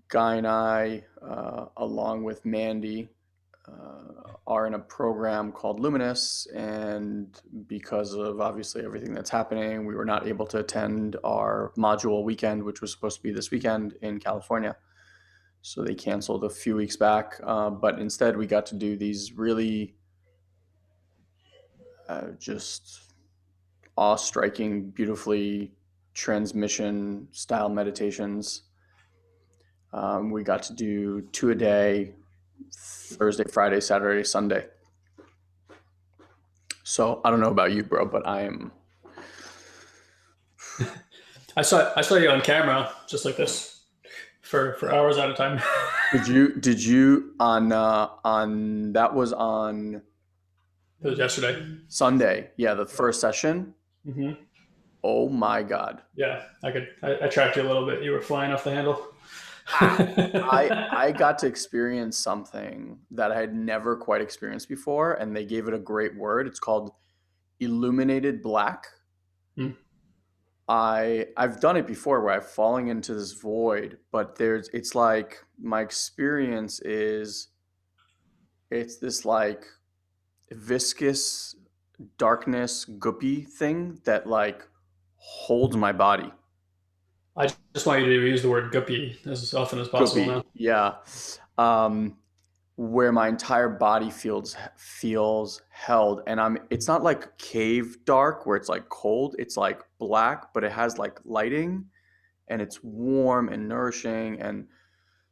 Guy and I, along with Mandy, are in a program called Luminous, and because of obviously everything that's happening, we were not able to attend our module weekend, which was supposed to be this weekend in California. So they canceled a few weeks back, but instead we got to do these really just awe-striking, beautifully transmission style meditations. We got to do 2 a day, Thursday, Friday, Saturday, Sunday. So I don't know about you, bro, but I am. I saw you on camera just like this for hours at a time. Did you on that was on It was yesterday. Sunday? Yeah, the first session. Hmm. Oh my God. Yeah, I tracked you a little bit. You were flying off the handle. Ah, I got to experience something that I had never quite experienced before, and they gave it a great word. It's called illuminated black. Hmm. I've done it before where I've fallen into this void, but it's like my experience is it's this like viscous darkness goopy thing that like holds my body. I just want you to use the word guppy as often as possible Goopy, now. yeah. Um, where my entire body feels held, and it's not like cave dark where it's like cold, it's like black, but it has like lighting, and it's warm and nourishing. And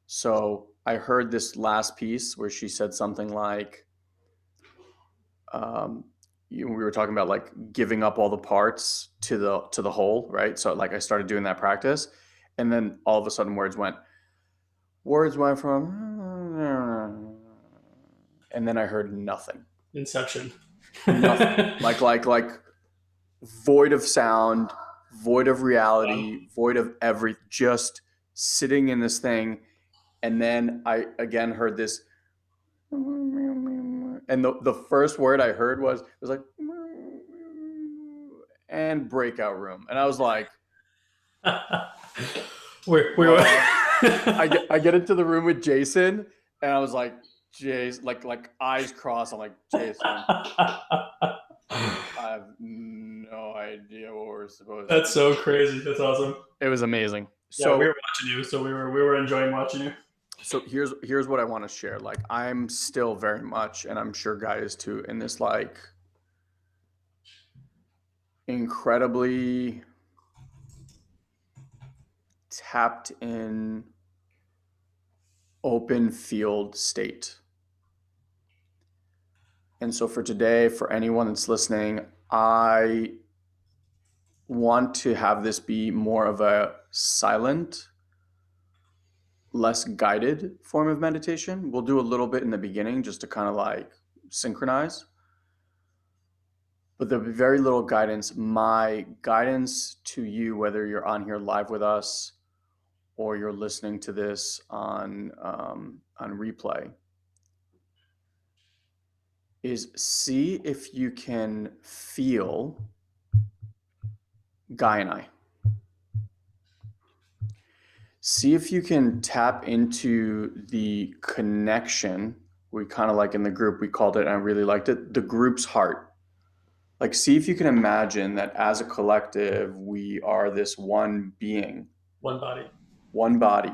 so I heard this last piece where she said something like, um, we were talking about like giving up all the parts to the whole, right? So like I started doing that practice, and then all of a sudden words went from, and then I heard nothing, Inception. nothing, like void of sound, void of Wow. reality, void of everything, just sitting in this thing. And then I again heard this, and the first word I heard was like, and breakout room, and I was like, we were. what? I get into the room with Jason, and I was like, Jason, like eyes crossed. I'm like, Jason, I have no idea what we're supposed to That's do. so crazy. That's awesome. It was amazing. Yeah, we So were watching you, so we were enjoying watching you. so here's what I want to share. Like I'm still very much, and I'm sure Guy is too, in this like incredibly tapped in open field state. And so for today, for anyone that's listening, I want to have this be more of a silent, less guided form of meditation. We'll do a little bit in the beginning just to kind of like synchronize, but there'll be very little guidance. My guidance to you, whether you're on here live with us or you're listening to this on replay, is see if you can feel Guy and I. See if you can tap into the connection. We kind of like in the group, we called it, and I really liked it, the group's heart. Like, see if you can imagine that as a collective, we are this one being, One body. one body,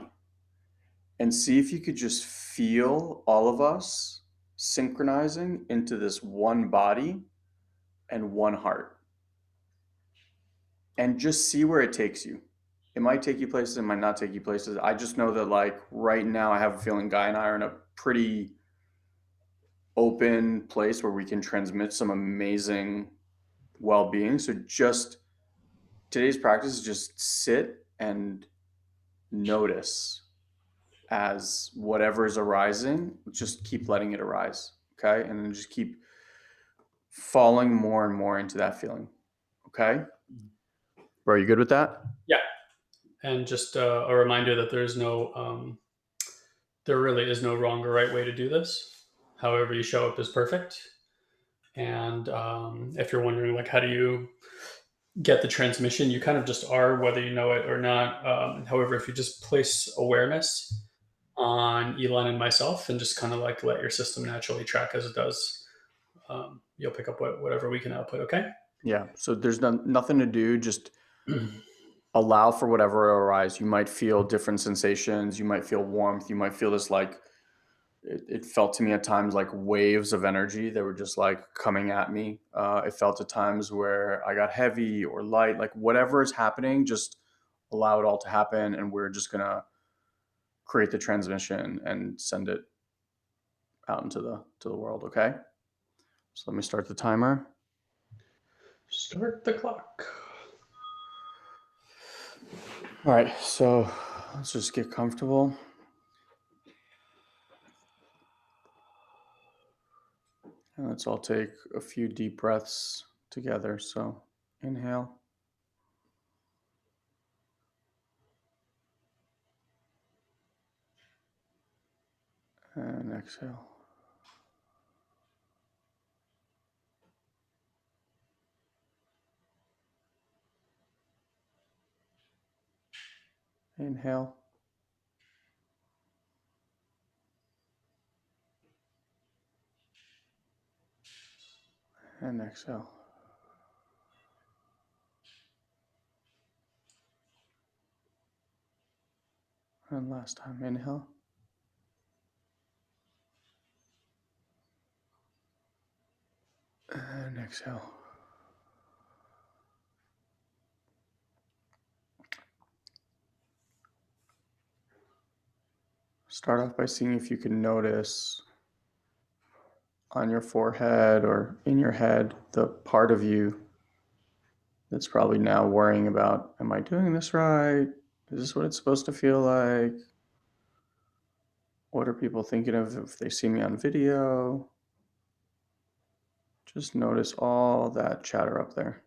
and see if you could just feel all of us synchronizing into this one body and one heart, and just see where it takes you. It might take you places, it might not take you places. I just know that like right now I have a feeling Guy and I are in a pretty open place where we can transmit some amazing well-being. So just today's practice is just sit and notice as whatever is arising, just keep letting it arise. Okay. And then just keep falling more and more into that feeling. Okay. Bro, you good with that? Yeah, and just a reminder that there really is no wrong or right way to do this. However you show up is perfect. And if you're wondering, like, how do you get the transmission? You kind of just are, whether you know it or not. However, if you just place awareness on Elon and myself, and just kind of like let your system naturally track as it does. You'll pick up whatever we can output. Okay. Yeah. So there's nothing to do. Just allow for whatever arise. You might feel different sensations. You might feel warmth. You might feel this like it felt to me at times like waves of energy that were just like coming at me. It felt at times where I got heavy or light, like whatever is happening, just allow it all to happen. And we're just going to create the transmission and send it out into the world. Okay. So let me start the timer. Start the clock. All right. So let's just get comfortable. And let's all take a few deep breaths together. So inhale and exhale. Inhale and exhale. And last time, inhale and exhale. Start off by seeing if you can notice on your forehead or in your head the part of you that's probably now worrying about, am I doing this right? Is this what it's supposed to feel like? What are people thinking of if they see me on video? Just notice all that chatter up there.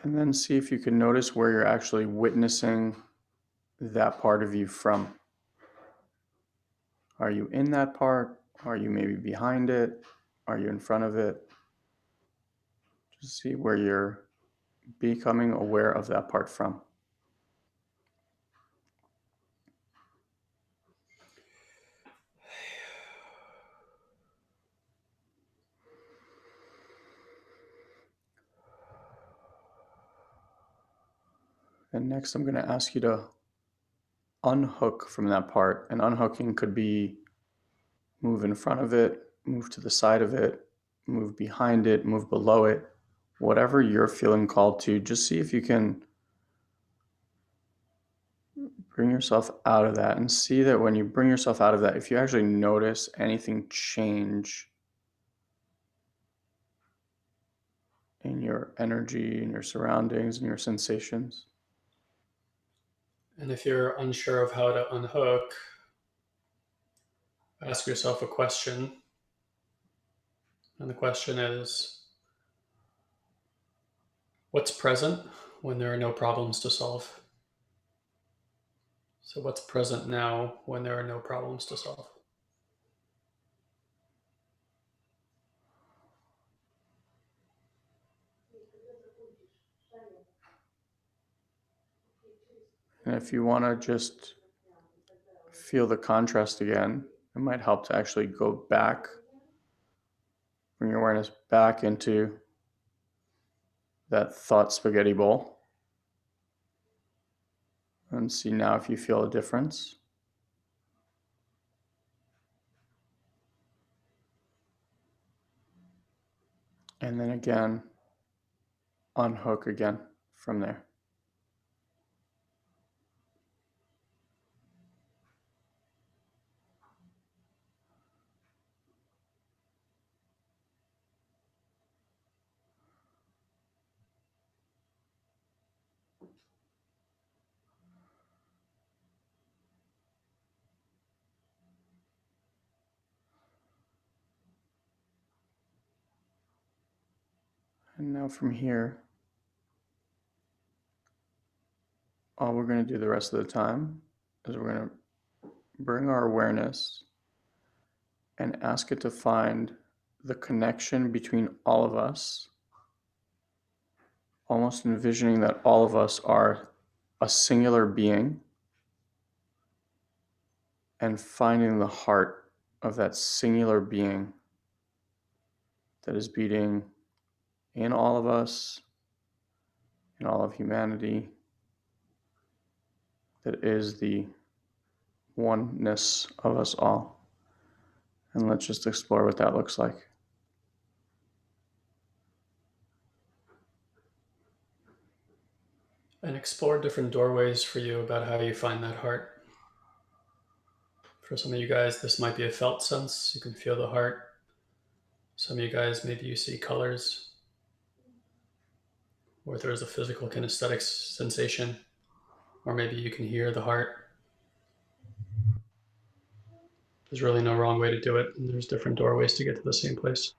And then see if you can notice where you're actually witnessing that part of you from. Are you in that part? Are you maybe behind it? Are you in front of it? Just see where you're becoming aware of that part from. And next, I'm going to ask you to unhook from that part. And unhooking could be move in front of it, move to the side of it, move behind it, move below it. Whatever you're feeling called to, just see if you can bring yourself out of that and see that when you bring yourself out of that, if you actually notice anything change in your energy, in your surroundings, in your sensations. And if you're unsure of how to unhook, ask yourself a question. And the question is, what's present when there are no problems to solve? So, what's present now when there are no problems to solve? And if you want to just feel the contrast again, it might help to actually go back, bring your awareness back into that thought spaghetti bowl and see now if you feel a difference. And then again, unhook again from there. And now from here, all we're going to do the rest of the time is we're going to bring our awareness and ask it to find the connection between all of us almost envisioning that all of us are a singular being and finding the heart of that singular being that is beating in all of us, in all of humanity, that is the oneness of us all. And let's just explore what that looks like. And explore different doorways for you about how you find that heart. For some of you guys, this might be a felt sense. You can feel the heart. Some of you guys, maybe you see colors, or there's a physical kinesthetic sensation, or maybe you can hear the heart. There's really no wrong way to do it, and there's different doorways to get to the same place.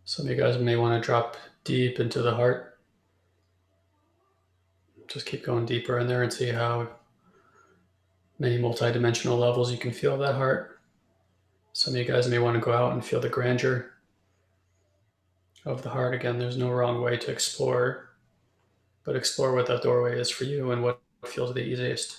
Some of you guys may want to drop deep into the heart. Just keep going deeper in there and see how many multidimensional levels you can feel that heart. Some of you guys may want to go out and feel the grandeur of the heart. Again, there's no wrong way to explore, but explore what that doorway is for you and what feels the easiest.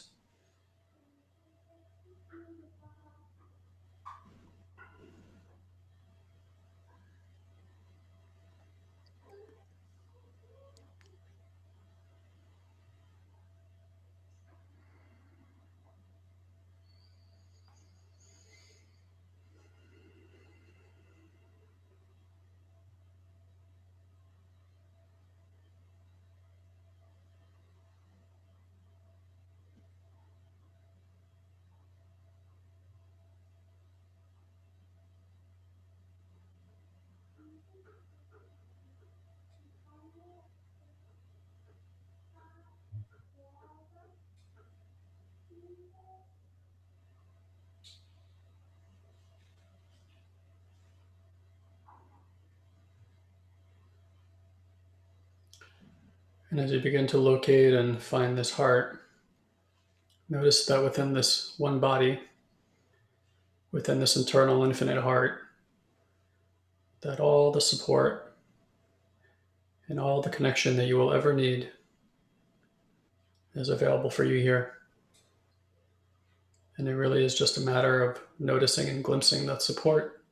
And as you begin to locate and find this heart, notice that within this one body, within this internal infinite heart, that all the support and all the connection that you will ever need is available for you here. And it really is just a matter of noticing and glimpsing that support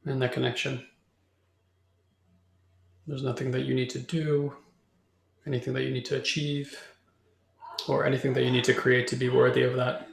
and that connection. There's nothing that you need to do, anything that you need to achieve, or anything that you need to create to be worthy of that.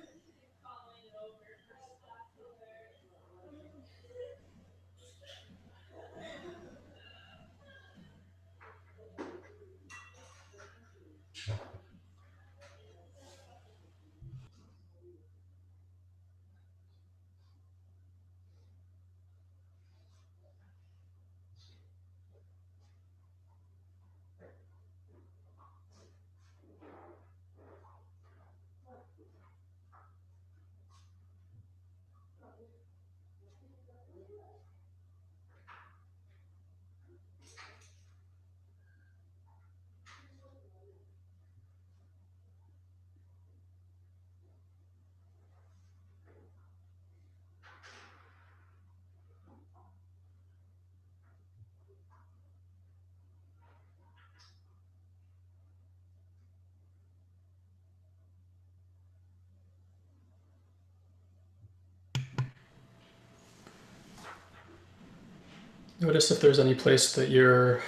Notice if there's any place that you're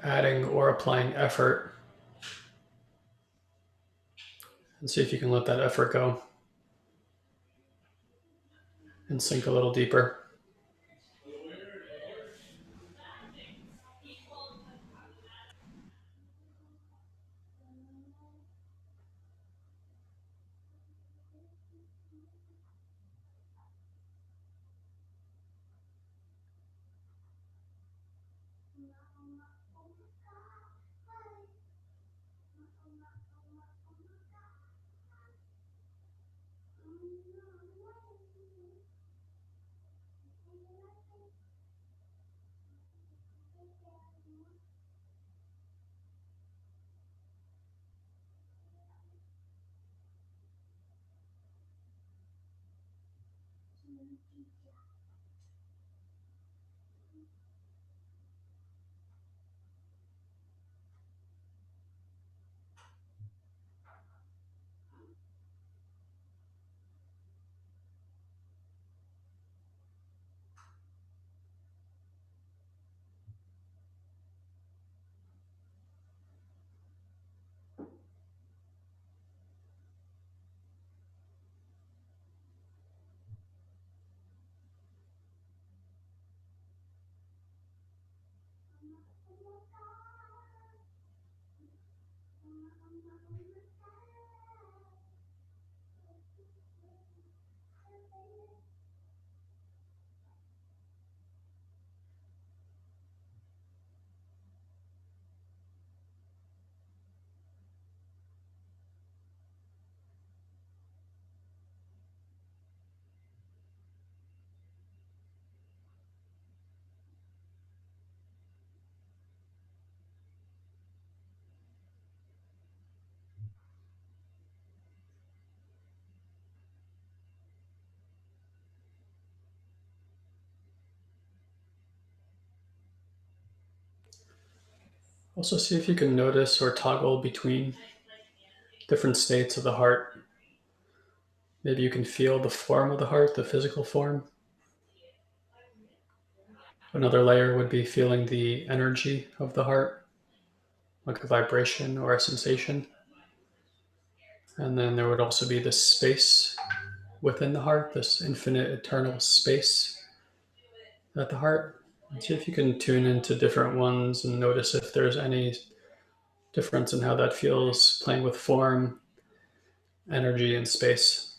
adding or applying effort, and see if you can let that effort go and sink a little deeper. Also, see if you can notice or toggle between different states of the heart. Maybe you can feel the form of the heart, the physical form. Another layer would be feeling the energy of the heart, like a vibration or a sensation. And then there would also be this space within the heart, this infinite eternal space at the heart. And see if you can tune into different ones and notice if there's any difference in how that feels playing with form, energy, and space.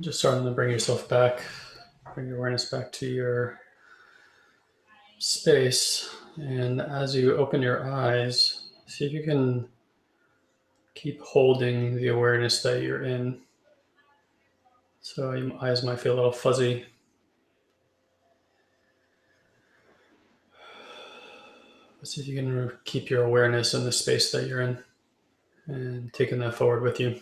Just starting to bring yourself back, bring your awareness back to your space. And as you open your eyes, see if you can keep holding the awareness that you're in. So your eyes might feel a little fuzzy. But see if you can keep your awareness in the space that you're in and taking that forward with you.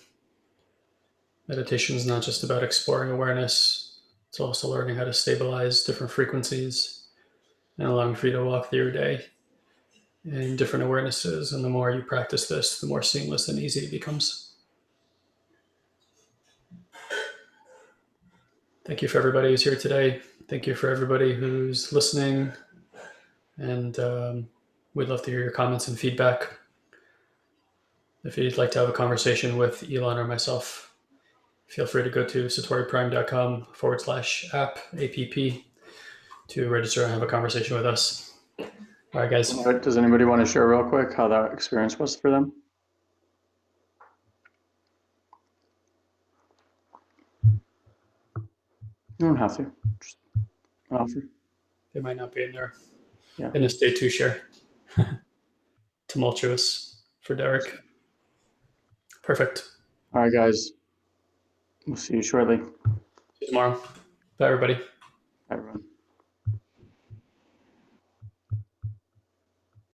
Meditation is not just about exploring awareness, it's also learning how to stabilize different frequencies and allowing for you to walk through your day in different awarenesses. And the more you practice this, the more seamless and easy it becomes. Thank you for everybody who's here today. Thank you for everybody who's listening. And we'd love to hear your comments and feedback. If you'd like to have a conversation with Elon or myself, feel free to go to satoriprime.com/app to register and have a conversation with us. All right, guys. Does anybody want to share real quick how that experience was for them? You don't have to. Just offer. They might not be Yeah. in a state to share. Tumultuous for Derek. Perfect. All right, guys. We'll see you shortly. See you tomorrow. Bye, everybody. Bye, everyone.